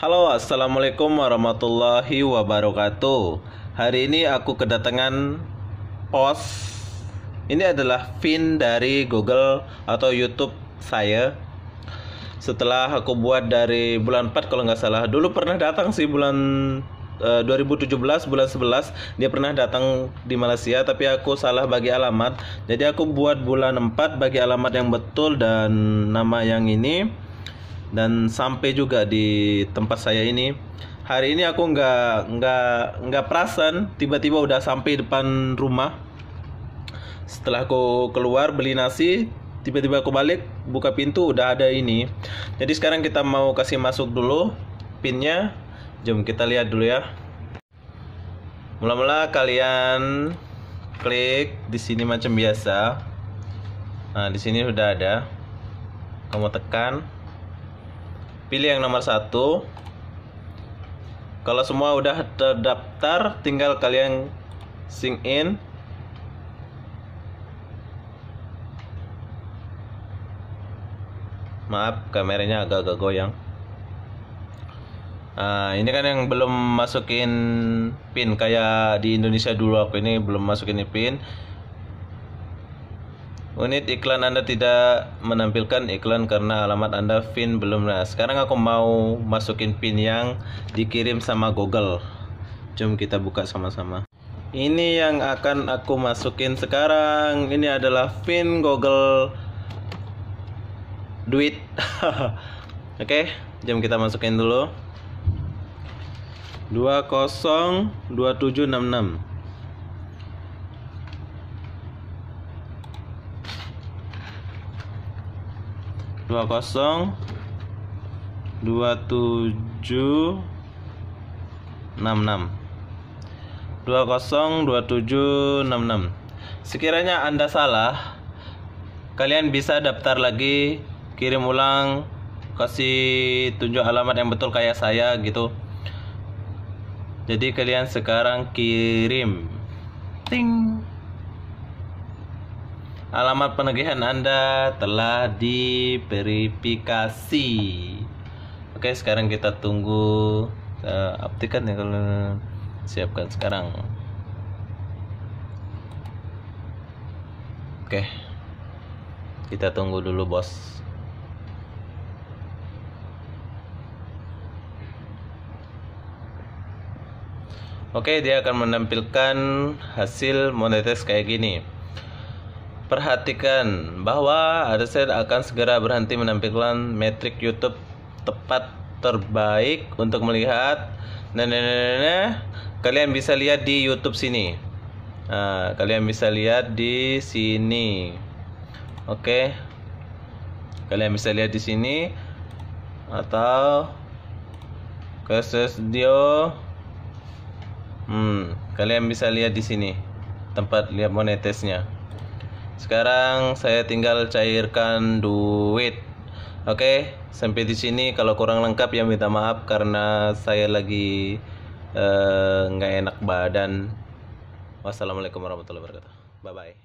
Halo, assalamualaikum warahmatullahi wabarakatuh. Hari ini aku kedatangan post. Ini adalah pin dari Google atau YouTube saya. Setelah aku buat dari bulan 4 kalau nggak salah. Dulu pernah datang sih bulan 2017 bulan 11 dia pernah datang di Malaysia, tapi aku salah bagi alamat. Jadi aku buat bulan 4 bagi alamat yang betul dan nama yang ini, dan sampai juga di tempat saya ini. Hari ini aku nggak perasan, tiba-tiba udah sampai depan rumah. Setelah aku keluar beli nasi, tiba-tiba aku balik buka pintu udah ada ini. Jadi sekarang kita mau kasih masuk dulu pinnya. Jom kita lihat dulu ya. Mula-mula kalian klik di sini macam biasa. Nah, di sini sudah ada. Kamu tekan. Pilih yang nomor 1. Kalau semua udah terdaftar, tinggal kalian sign in. Maaf, kameranya agak-agak goyang. Nah, ini kan yang belum masukin pin kayak di Indonesia dulu. Aku ini belum masukin pin. Unit iklan Anda tidak menampilkan iklan karena alamat Anda pin belum. Nah, sekarang aku mau masukin pin yang dikirim sama Google. Jom kita buka sama-sama. Ini yang akan aku masukin sekarang. Ini adalah pin Google Duit. Oke, jom kita masukin dulu. 202766. Dua kosong 2766. 202766. Sekiranya Anda salah, kalian bisa daftar lagi, kirim ulang, kasih tunjuk alamat yang betul kayak saya gitu. Jadi kalian sekarang kirim, ting, alamat penagihan Anda telah diverifikasi. Oke, sekarang kita tunggu. Aktifkan ya, kalau siapkan sekarang. Oke, kita tunggu dulu bos. Oke, dia akan menampilkan hasil monetis kayak gini. Perhatikan bahwa AdSense akan segera berhenti menampilkan metrik YouTube tepat terbaik untuk melihat. Nah, kalian bisa lihat di YouTube sini. Nah, kalian bisa lihat di sini. Oke, kalian bisa lihat di sini atau ke studio. Kalian bisa lihat di sini tempat lihat monetisnya. Sekarang saya tinggal cairkan duit. Oke, sampai di sini. Kalau kurang lengkap ya minta maaf karena saya lagi nggak enak badan. Wassalamualaikum warahmatullahi wabarakatuh. Bye bye.